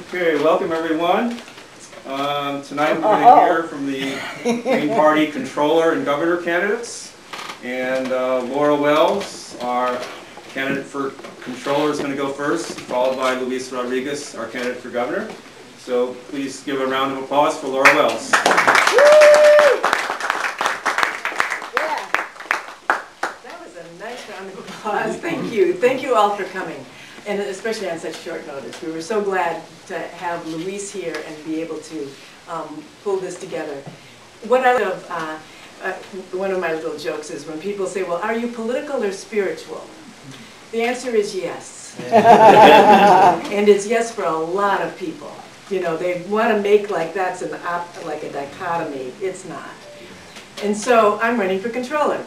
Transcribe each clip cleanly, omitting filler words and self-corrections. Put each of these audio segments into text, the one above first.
Okay, welcome everyone. Tonight we're going to hear from the Green Party controller and governor candidates. And Laura Wells, our candidate for controller, is going to go first, followed by Luis Rodriguez, our candidate for governor. So please give a round of applause for Laura Wells. That was a nice round of applause. Thank you. Thank you all for coming. And especially on such short notice. We were so glad to have Luis here and be able to pull this together. What I love, one of my little jokes is when people say, well, are you political or spiritual? The answer is yes. And it's yes for a lot of people. You know, they want to make like that's like a dichotomy. It's not. And so I'm running for controller.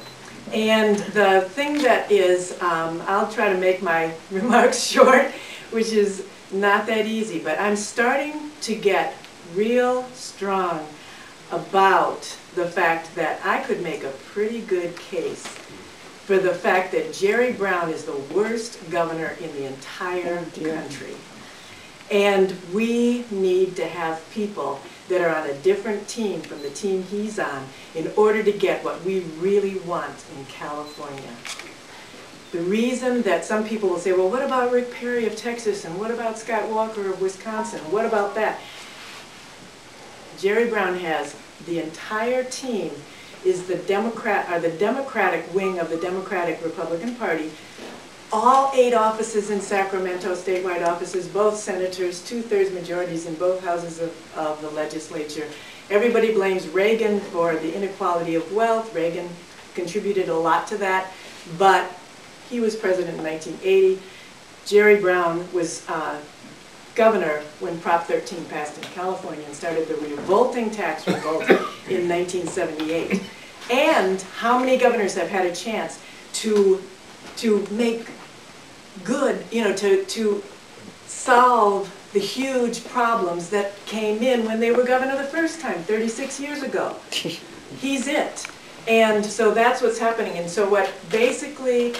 And the thing that is, I'll try to make my remarks short, which is not that easy, but I'm starting to get real strong about the fact that I could make a pretty good case for the fact that Jerry Brown is the worst governor in the entire country. And we need to have people that are on a different team from the team he's on in order to get what we really want in California. The reason that some people will say, well, what about Rick Perry of Texas, and what about Scott Walker of Wisconsin, what about that? Jerry Brown has the entire team is the Democratic wing of the Democratic Republican Party. All 8 offices in Sacramento, statewide offices, both senators, 2/3 majorities in both houses of the legislature. Everybody blames Reagan for the inequality of wealth. Reagan contributed a lot to that, but he was president in 1980. Jerry Brown was governor when Prop 13 passed in California and started the revolting tax revolt in 1978. And how many governors have had a chance to make good, you know, to solve the huge problems that came in when they were governor the first time, 36 years ago. He's it. And so that's what's happening. And so what basically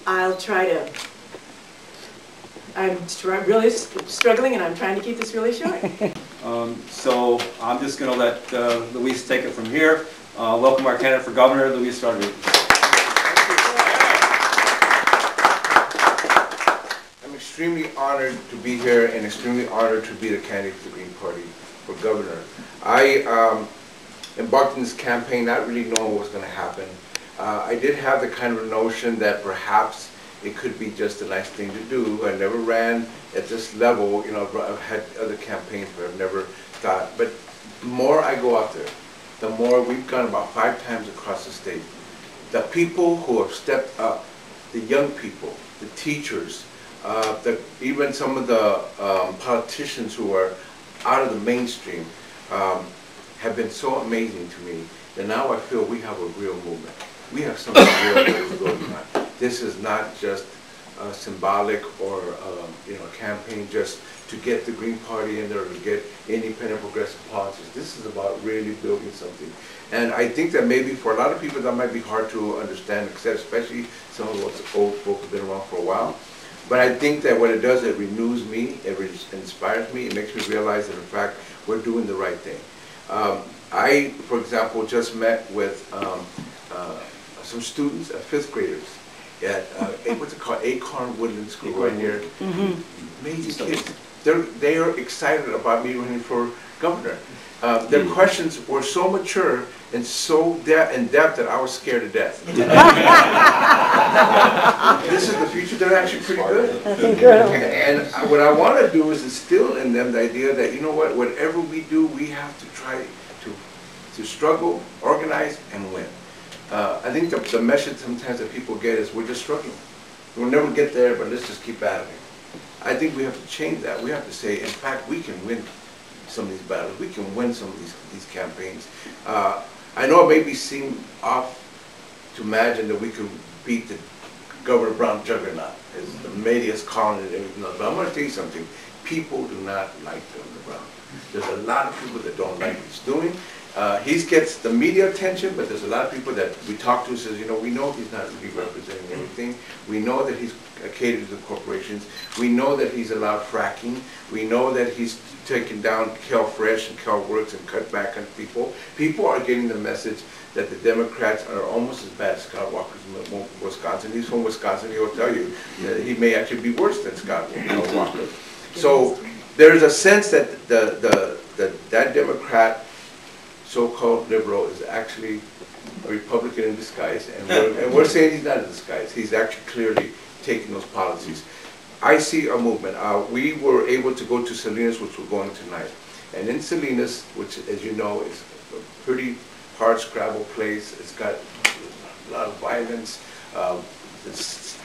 I'll try to, I'm really struggling and I'm trying to keep this really short. So I'm just going to let Luis take it from here. Welcome our candidate for governor, Luis Rodriguez. Extremely honored to be here and extremely honored to be the candidate for the Green Party for governor. I embarked in this campaign not really knowing what was going to happen. I did have the kind of notion that perhaps it could be just a nice thing to do. I never ran at this level. You know, I've had other campaigns, but I've never thought. But the more I go out there, the more we've gone about 5 times across the state. The people who have stepped up, the young people, the teachers, even some of the politicians who are out of the mainstream have been so amazing to me that now I feel we have a real movement. We have something real going on. This is not just symbolic or you know, a campaign just to get the Green Party in there or to get independent progressive politics. This is about really building something. And I think that maybe for a lot of people that might be hard to understand, especially some of those old folks who have been around for a while. But I think that what it does, it renews me, it inspires me, it makes me realize that in fact we're doing the right thing. I, for example, just met with some students, 5th graders, at what's it called, Acorn Woodland School right here. Amazing kids. They are excited about me running for governor. Their questions were so mature and so in depth that I was scared to death. This is the future. They're actually pretty good. That's incredible. And what I want to do is instill in them the idea that, you know what, whatever we do, we have to try to struggle, organize, and win. I think the message sometimes that people get is we're just struggling. We'll never get there, but let's just keep battling. I think we have to change that. We have to say, in fact, we can win some of these battles. We can win some of these campaigns. I know it may seem off to imagine that we could beat the Governor Brown juggernaut, as the media is calling it, everything else. But I'm going to tell you something. people do not like Governor Brown. There's a lot of people that don't like what he's doing. He gets the media attention, but there's a lot of people that we talk to who says, you know, we know he's not really representing everything. We know that he's catered to the corporations. We know that he's allowed fracking. We know that he's taken down CalFresh and CalWorks and cut back on people. People are getting the message that the Democrats are almost as bad as Scott Walker's from Wisconsin. He's from Wisconsin. He'll tell you that he may actually be worse than Scott Walker. So there's a sense that that Democrat, so-called liberal, is actually a Republican in disguise, and we're saying he's not in disguise. He's actually clearly taking those policies. I see a movement. We were able to go to Salinas, which we're going tonight. And in Salinas, which, as you know, is a pretty hard scrabble place. It's got a lot of violence.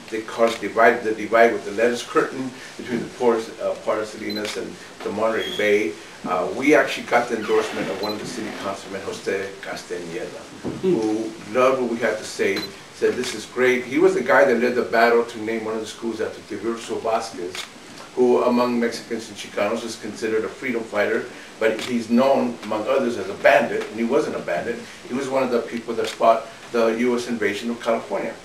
They caused the divide with the lettuce curtain between the poorest part of Salinas and the Monterey Bay. We actually got the endorsement of one of the city councilmen, Jose Castañeda, who loved what we had to say, said this is great. He was the guy that led the battle to name one of the schools after Tiburcio Vasquez, who among Mexicans and Chicanos is considered a freedom fighter, but he's known among others as a bandit, and he wasn't a bandit. He was one of the people that fought the U.S. invasion of California.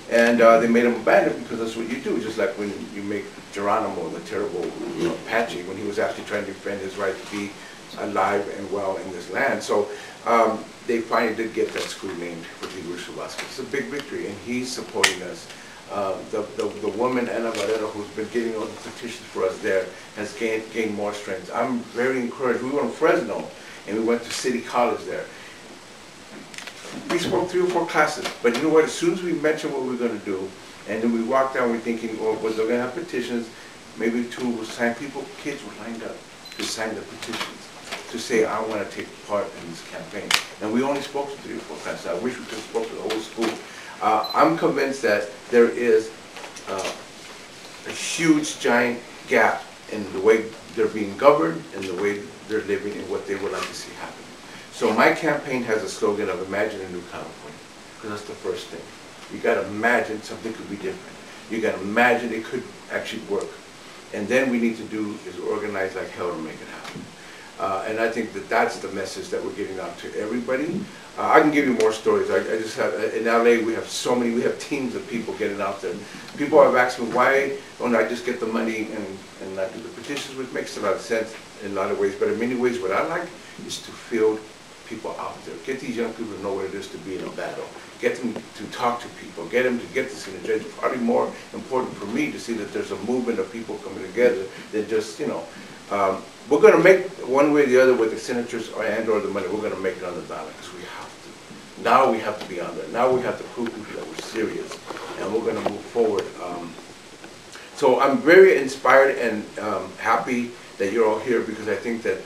And they made him a bandit because that's what you do, just like when you make Geronimo, the terrible Apache, when he was actually trying to defend his right to be alive and well in this land. So they finally did get that school named for Tiburcio Vasquez. It's a big victory, and he's supporting us. The woman, Ana Barrera, who's been getting all the petitions for us there, has gained more strength. I'm very encouraged. We went to Fresno, and we went to City College there. We spoke 3 or 4 classes, but you know what, as soon as we mentioned what we were going to do, and then we walked down, we're thinking, well, was they're going to have petitions, maybe 2 will sign. Kids were lined up to sign the petitions, to say, I want to take part in this campaign. And we only spoke to 3 or 4 classes. I wish we could have spoken to the whole school. I'm convinced that there is a huge, giant gap in the way they're being governed and the way they're living and what they would like to see happen. So my campaign has a slogan of Imagine a New California, because that's the first thing. You got to imagine something could be different. You got to imagine it could actually work. And then we need to do is organize like hell to make it happen. And I think that that's the message that we're getting out to everybody. I can give you more stories. I just have, in LA we have so many, we have teams of people getting out there. People have asked me, why don't I just get the money and not do the petitions, which makes a lot of sense in a lot of ways. But in many ways what I like is to field people out there. Get these young people to know what it is to be in a battle. Get them to talk to people. Get them to get this in the judge. It's probably more important for me to see that there's a movement of people coming together than just, you know, we're going to make one way or the other with the signatures and or the money. We're going to make it on the ballot because we have to. Now we have to be on there. Now we have to prove people that we're serious, and we're going to move forward. So I'm very inspired and happy that you're all here, because I think that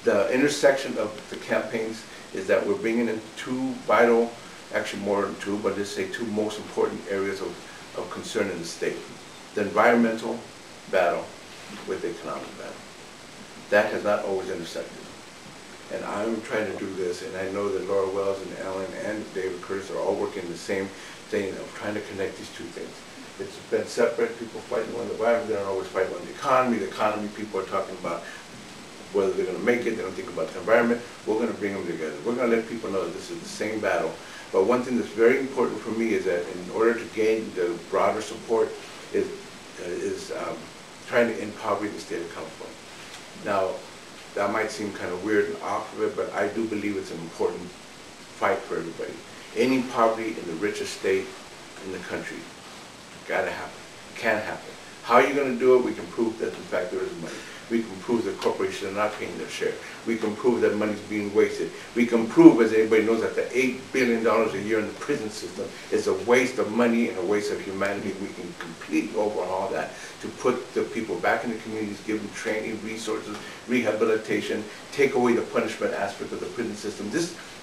the intersection of the campaigns is that we're bringing in 2 vital, actually more than 2, but let's say 2 most important areas of concern in the state. The environmental battle with the economic battle. That has not always intersected. And I'm trying to do this, and I know that Laura Wells and Ellen and David Curtis are all working the same thing of trying to connect these 2 things. It's been separate. People fighting on the environment, they don't always fight on the economy. The economy, people are talking about whether they're going to make it, they don't think about the environment. We're going to bring them together. We're going to let people know that this is the same battle. But one thing that's very important for me is that in order to gain the broader support is trying to end poverty in the state of California. Now, that might seem kind of weird and off of it, but I do believe it's an important fight for everybody. Ending poverty in the richest state in the country, gotta happen, can happen. How are you going to do it? We can prove that in fact there is money. We can prove that corporations are not paying their share. We can prove that money is being wasted. We can prove, as everybody knows, that the $8 billion a year in the prison system is a waste of money and a waste of humanity. We can completely overhaul that to put the people back in the communities, give them training, resources, rehabilitation, take away the punishment aspect of the prison system.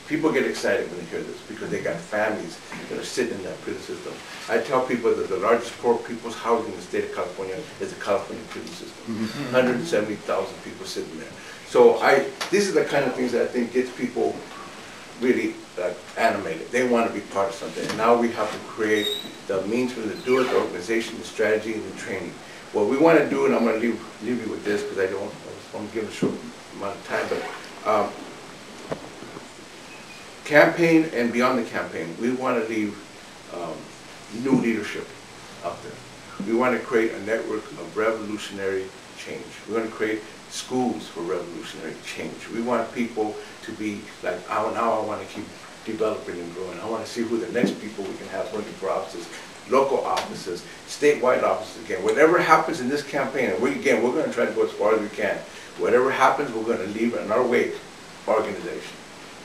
People get excited when they hear this because they got families that are sitting in that prison system. I tell people that the largest poor people's housing in the state of California is the California prison system. 170,000 people sitting there. So these are the kind of things that I think gets people really animated. They want to be part of something. And now we have to create the means for them to do it, the organization, the strategy, and the training. What we want to do, and I'm going to leave you with this because I want to give a short amount of time, but campaign and beyond the campaign, we want to leave new leadership out there. We want to create a network of revolutionary change. We want to create schools for revolutionary change. We want people to be like, now I want to keep developing and growing. I want to see who the next people we can have running for offices, local offices, statewide offices again. Whatever happens in this campaign, and we're going to try to go as far as we can. Whatever happens, we're going to leave in our wake organization,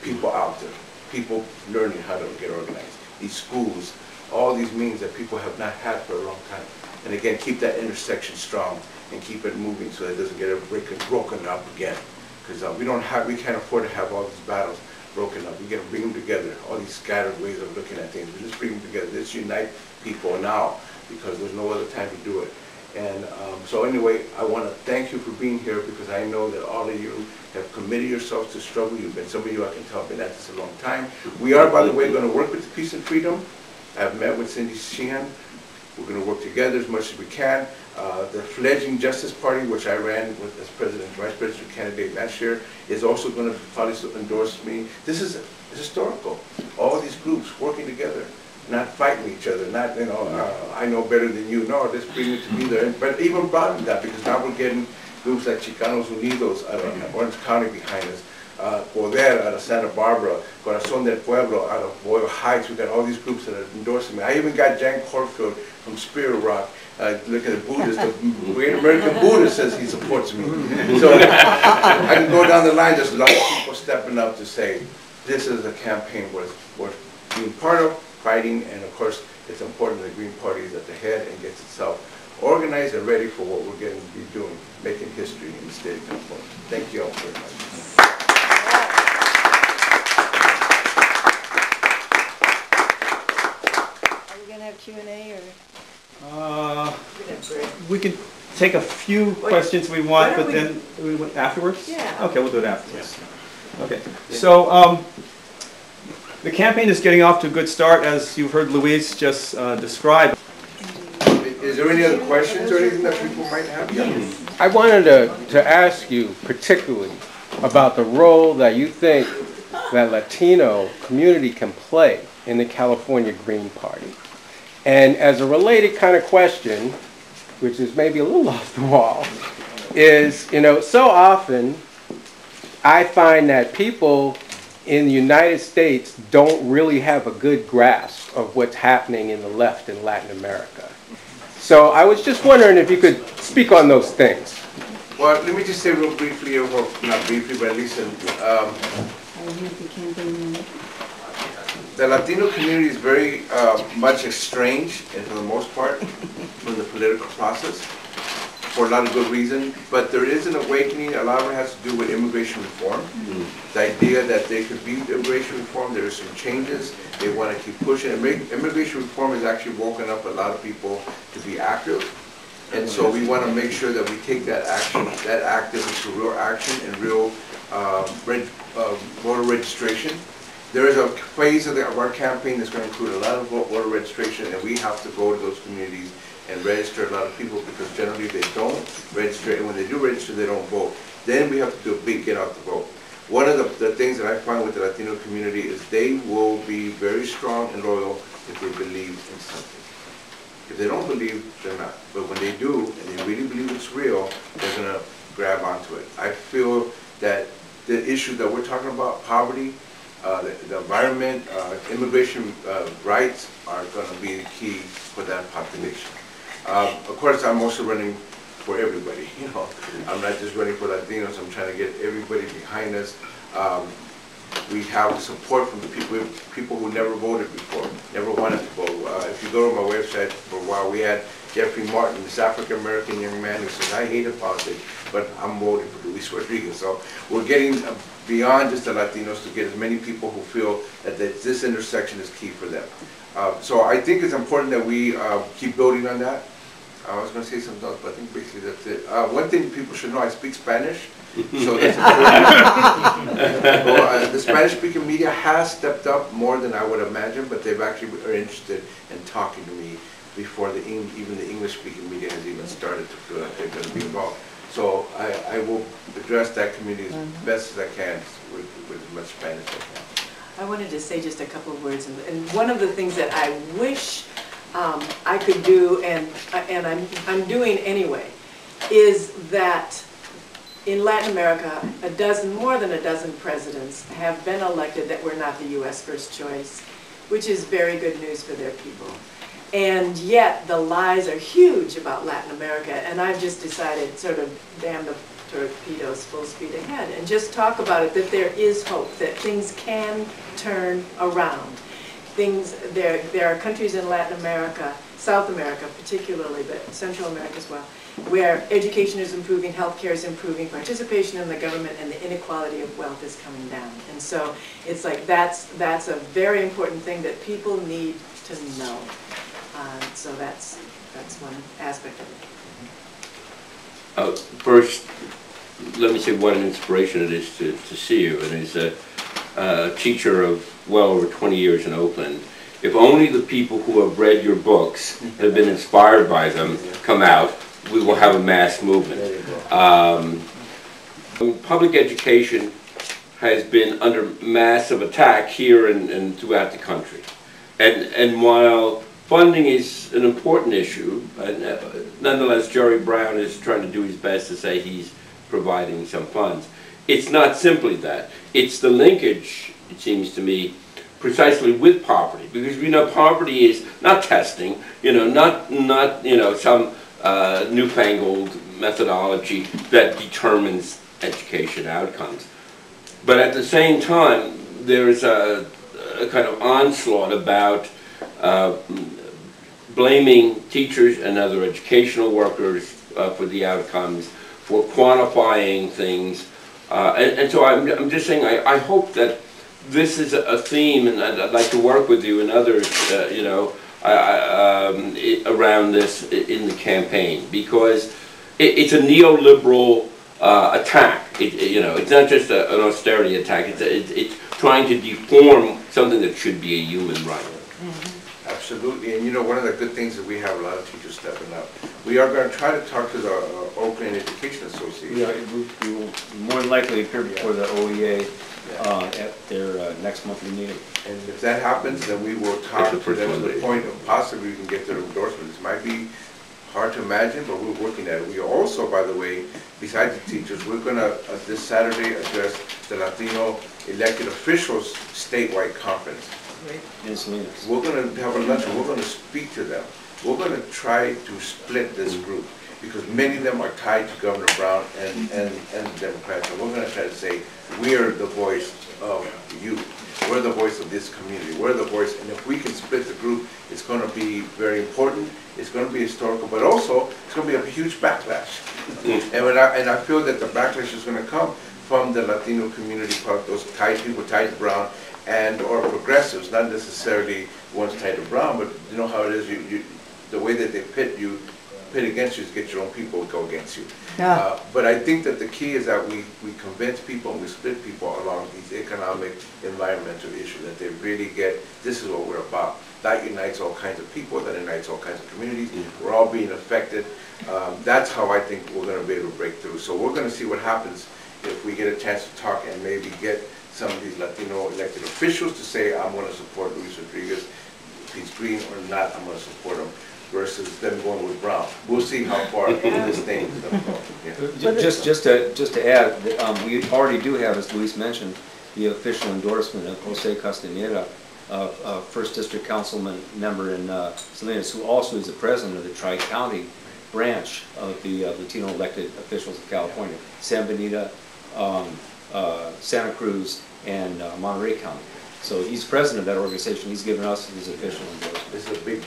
people out there, people learning how to get organized, these schools, all these means that people have not had for a long time. And again, keep that intersection strong and keep it moving so that it doesn't get broken up again. Because we can't afford to have all these battles broken up. We got to bring them together. All these scattered ways of looking at things. We just bring them together. Let's unite people now because there's no other time to do it. And so anyway, I want to thank you for being here because I know that all of you have committed yourselves to struggle. Some of you I can tell have been at this a long time. We are, by the way, going to work with the Peace and Freedom. I've met with Cindy Sheehan. We're going to work together as much as we can. The fledgling Justice Party, which I ran with as vice president candidate last year, is also going to probably endorse me. This is historical. All these groups working together, not fighting each other, not, I know better than you. No, let's bring it together. But even broaden that because now we're getting groups like Chicanos Unidos out of Orange County behind us. Poder out of Santa Barbara, Corazón del Pueblo out of Boyle Heights. We've got all these groups that are endorsing me. I even got Jan Corfield from Spirit Rock. Look at the Buddhist. The great American Buddhist says he supports me. So I can go down the line. There's a lot of people stepping up to say, this is a campaign worth being part of, fighting, and of course, it's important the Green Party is at the head and gets itself organized and ready for what we're going to be doing, making history in the state of California. Thank you all very much. Q&A or? We can take a few questions we want, but then afterwards? Yeah. Okay, we'll do it afterwards. Yeah. Okay. So the campaign is getting off to a good start, as you've heard Luis just describe. Is there any other questions or anything that people might have? Yeah. I wanted to ask you particularly about the role that you think that Latino community can play in the California Green Party. And as a related kind of question, which is maybe a little off the wall, is, so often I find that people in the United States don't really have a good grasp of what's happening in the left in Latin America. So I was just wondering if you could speak on those things. Well, let me just say real briefly, or not briefly, but at least the Latino community is very much estranged, and for the most part, from the political process, for a lot of good reason. But there is an awakening. A lot of it has to do with immigration reform. The idea that there could be immigration reform, there are some changes. They want to keep pushing. Immigration reform has actually woken up a lot of people to be active. And so we want to make sure that we take that action, that active into real action and real voter registration. There is a phase of our campaign that's going to include a lot of voter registration, and we have to go to those communities and register a lot of people because generally they don't register, and when they do register, they don't vote. Then we have to do a big get out the vote. One of the things that I find with the Latino community is they will be very strong and loyal if they believe in something. If they don't believe, they're not. But when they do, and they really believe it's real, they're going to grab onto it. I feel that the issues that we're talking about, poverty, the environment, immigration rights are going to be the key for that population. Of course, I'm also running for everybody. I'm not just running for Latinos. I'm trying to get everybody behind us. We have support from the people who never voted before, never wanted to vote. If you go to my website for a while, we had Jeffrey Martin, this African-American young man who says, I hated politics, but I'm voting for Luis Rodriguez. So we're getting beyond just the Latinos to get as many people who feel that this intersection is key for them. So I think it's important that we keep building on that. I was going to say something else, but I think basically that's it. One thing people should know, I speak Spanish, so that's important. Well, the Spanish-speaking media has stepped up more than I would imagine, but they've actually are interested in talking to me before even the English-speaking media has even started to feel like they're going to be involved. So I will address that community as best as I can with as much Spanish as I can. I wanted to say just a couple of words, and one of the things that I wish I could do, and I'm doing anyway, is that in Latin America, more than a dozen presidents have been elected that were not the U.S. first choice, which is very good news for their people. And yet the lies are huge about Latin America, and I've just decided sort of damn the torpedoes, full speed ahead, and just talk about it, that there is hope, that things can turn around. There are countries in Latin America, South America particularly, but Central America as well, where education is improving, healthcare is improving, participation in the government, and the inequality of wealth is coming down. And so it's like that's a very important thing that people need to know. So that's one aspect of it. First, let me say what an inspiration it is to see you. And as a teacher of well over 20 years in Oakland, if only the people who have read your books, have been inspired by them, come out, we will have a mass movement. Public education has been under massive attack here and throughout the country. And while funding is an important issue, nonetheless Jerry Brown is trying to do his best to say he's providing some funds. It's not simply that. It's the linkage, it seems to me, precisely with poverty, because we know poverty is not testing, not some newfangled methodology that determines education outcomes. But at the same time, there is a kind of onslaught about blaming teachers and other educational workers for the outcomes, for quantifying things. And so I'm just saying, I hope that this is a theme, and I'd like to work with you and others, around this in the campaign, because it's a neoliberal attack. It's not just an austerity attack. It's trying to deform something that should be a human right. Absolutely, and one of the good things is we have a lot of teachers stepping up. We are going to try to talk to the Oakland Education Association. Yeah, we will more than likely appear before the OEA at their next monthly meeting. And if that happens, then we will talk to them to the point of possibly we can get their endorsements. It might be hard to imagine, but we're working at it. We also, by the way, besides the teachers, we're going to, this Saturday, address the Latino elected officials statewide conference. In Salinas. We're going to have a luncheon. We're going to speak to them. We're going to try to split this group, because many of them are tied to Governor Brown and the Democrats. And we're going to try to say, we're the voice of you. We're the voice of this community. We're the voice. And if we can split the group, it's going to be very important. It's going to be historical, but also it's going to be a huge backlash. And I feel that the backlash is going to come from the Latino community, those people tied to Brown, and or progressives, not necessarily ones tied to Brown, but you know how it is. The way that they pit against you is get your own people to go against you. Yeah. But I think that the key is that we convince people and we split people along these economic, environmental issues, that they really get this is what we're about. That unites all kinds of people, that unites all kinds of communities. We're all being affected. That's how I think we're going to be able to break through. So we're going to see what happens if we get a chance to talk and maybe get some of these Latino elected officials to say, I'm going to support Luis Rodriguez, if he's green or not, I'm going to support him, versus them going with Brown. We'll see how far this thing is going to go. Yeah. Just to add, we already do have, as Luis mentioned, the official endorsement of Jose Castañeda, a First District Councilman member in Salinas, who also is the president of the Tri-County branch of the Latino elected officials of California, San Benito, Santa Cruz, and Monterey County. So he's president of that organization. He's given us his official endorsement. This is a big.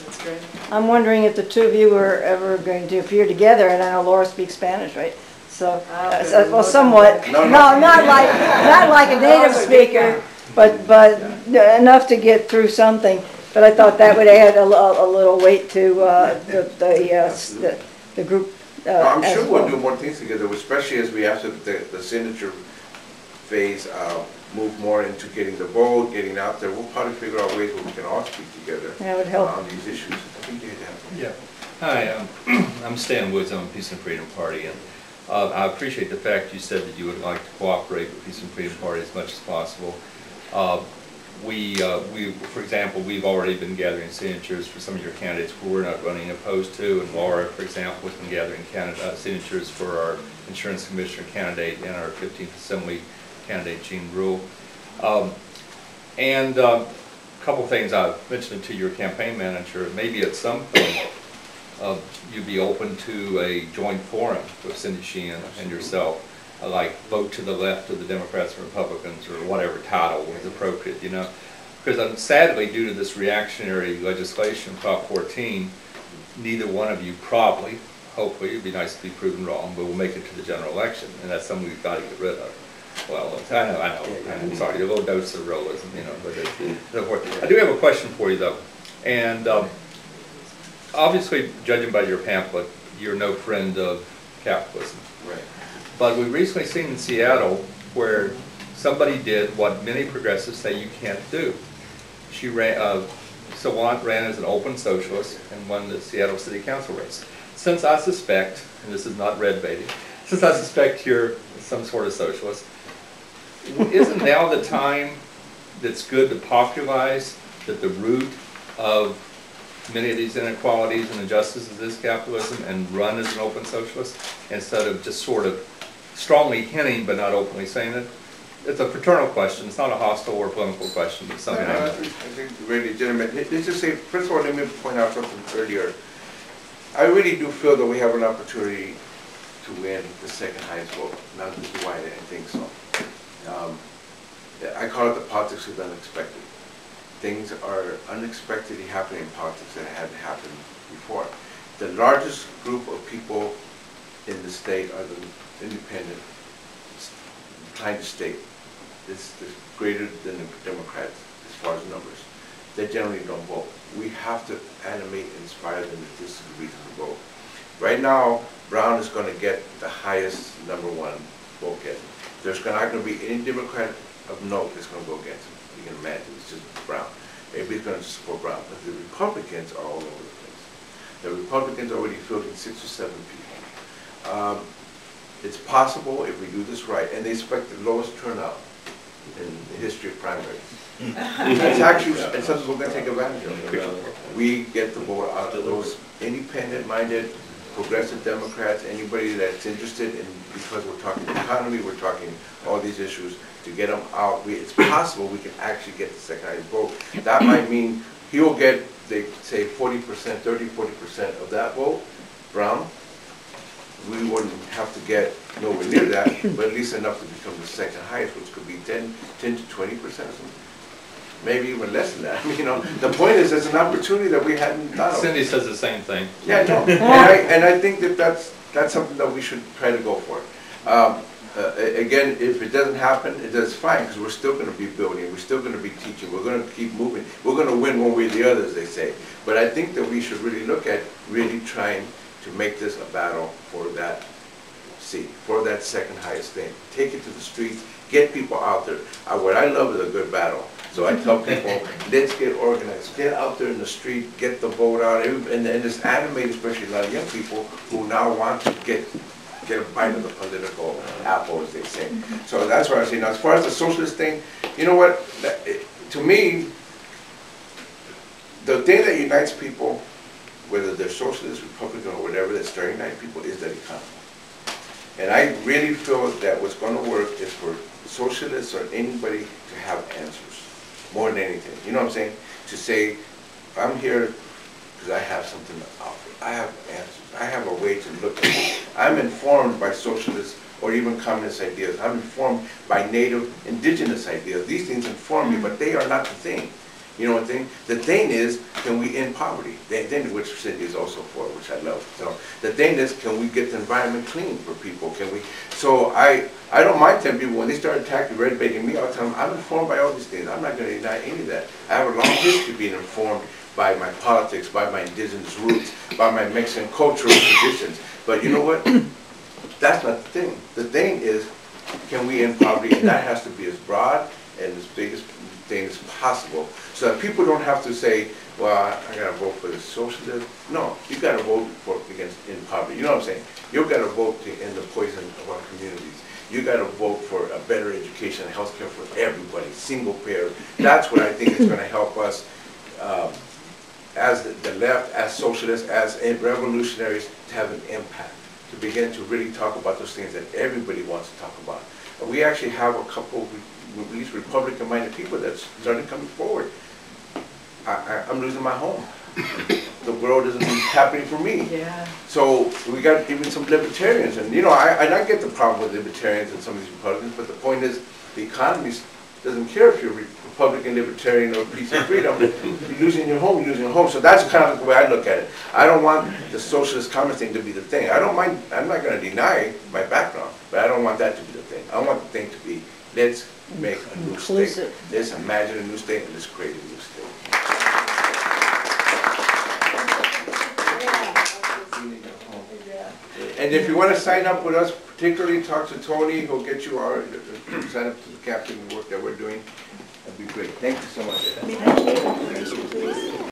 That's great. I'm wondering if the two of you are ever going to appear together, and I know Laura speaks Spanish, right? So, well, somewhat. No, not like a native speaker, but enough to get through something. but I thought that would add a little weight to the group. I'm as sure well. we'll do more things together, especially as we after the signature phase move more into getting the vote, getting out there. We'll probably figure out ways where we can all speak together That would help. on these issues. I think you have. Yeah. Hi, I'm Stan Woods. I'm a Peace and Freedom Party, and I appreciate the fact you said that you would like to cooperate with Peace and Freedom Party as much as possible. For example, we've already been gathering signatures for some of your candidates who we're not running opposed to, and Laura, for example, has been gathering signatures for our insurance commissioner candidate and our 15th Assembly candidate, Jean Rule. A couple things I've mentioned to your campaign manager, maybe at some point you'd be open to a joint forum with Cindy Sheehan and yourself, like vote to the left of the Democrats and Republicans, or whatever title is appropriate, you know. Because sadly, due to this reactionary legislation, Prop 14, neither one of you probably, hopefully, it'd be nice to be proven wrong, but we'll make it to the general election, and that's something we've got to get rid of. Well, I know, I'm sorry, a little dose of realism, you know, but so forth. I do have a question for you, though, and obviously, judging by your pamphlet, you're no friend of capitalism. Right. But we've recently seen in Seattle where somebody did what many progressives say you can't do. She ran, Sawant ran as an open socialist and won the Seattle City Council race. Since I suspect, and this is not red baiting, since I suspect you're some sort of socialist, isn't now the time that's good to popularize that the root of many of these inequalities and injustices is capitalism, and run as an open socialist instead of just sort of strongly hinting but not openly saying it? It's a fraternal question. It's not a hostile or polemical question. It's something I think really legitimate. Let's just say, first of all, let me point out something earlier. I really do feel that we have an opportunity to win the second highest vote. Not just why I didn't think so. I call it the politics of the unexpected. Things are unexpectedly happening in politics that hadn't happened before. The largest group of people in the state are the independent, trying to state. It's greater than the Democrats as far as numbers. They generally don't vote. We have to animate and inspire them that this is the reason to vote. Right now, Brown is going to get the highest #1 vote getter. There's not going to be any Democrat of note that's going to go against him. You can imagine, it's just Brown. Everybody's going to support Brown, but the Republicans are all over the place. The Republicans already fielding 6 or 7 people. It's possible if we do this right, and they expect the lowest turnout in the history of primaries. It's actually, and something we're going to take advantage of. We get the vote out to those independent-minded, progressive Democrats, anybody that's interested in, because we're talking economy, we're talking all these issues, to get them out. It's possible we can actually get the second highest vote. That might mean he'll get, they say 40%, 30–40% of that vote, Brown. We wouldn't have to get nowhere near that, but at least enough to become the second highest, which could be 10 to 20% or something. Maybe even less than that. You know, the point is, it's an opportunity that we hadn't thought of. Cindy says the same thing. Yeah, no, and I think that that's something that we should try to go for. Again, if it doesn't happen, it's fine, because we're still going to be building, we're still going to be teaching, we're going to keep moving, we're going to win one way or the other, as they say. But I think that we should really look at really trying to make this a battle for that seat, for that second highest thing. Take it to the streets, get people out there. What I love is a good battle. So I tell people, let's get organized, get out there in the street, get the vote out, and just animate, especially a lot of young people who now want to get a bite of the political apple, as they say. So that's what I say. Now, as far as the socialist thing, you know what? To me, the thing that unites people, whether they're socialist, Republican, or whatever, that's starting to unite people, is that economy. And I really feel that what's going to work is for socialists or anybody to have answers, more than anything. You know what I'm saying? To say, I'm here because I have something to offer. I have answers. I have a way to look at it. I'm informed by socialist or even communist ideas. I'm informed by native, indigenous ideas. These things inform me, but they are not the thing. You know what thing? The thing is, can we end poverty? The thing which Cindy is also for, which I love. So the thing is, can we get the environment clean for people? Can we? So I don't mind telling people when they start attacking, red baiting me, I'll tell them I'm informed by all these things. I'm not going to deny any of that. I have a long history of being informed by my politics, by my indigenous roots, by my Mexican cultural traditions. But you know what? That's not the thing. The thing is, can we end poverty? And that has to be as broad and as big as thing as possible, so that people don't have to say, well, I gotta vote for the socialist. No, you gotta vote for against end poverty. You know what I'm saying? You've gotta vote to end the poison of our communities. You gotta vote for a better education and health care for everybody, single payer. That's what I think is gonna help us as the left, as socialists, as revolutionaries, to have an impact, to begin to really talk about those things that everybody wants to talk about. We actually have a couple of these Republican-minded people that started coming forward. I'm losing my home. The world isn't happening for me. Yeah. So we got even some libertarians, and you know, I get the problem with libertarians and some of these Republicans, but the point is, the economy doesn't care if you're Republican, Libertarian, or peace and freedom. You're losing your home, you're losing your home. So that's kind of the way I look at it. I don't want the socialist communist thing to be the thing. I don't mind, I'm not going to deny my background, but I don't want that to be the thing. I want the thing to be, let's make a new state. Let's imagine a new state and let's create a new state. And if you want to sign up with us, particularly talk to Tony, he'll get you our, sign up to the captain, the work that we're doing. That'd be great. Thank you so much. Thank you.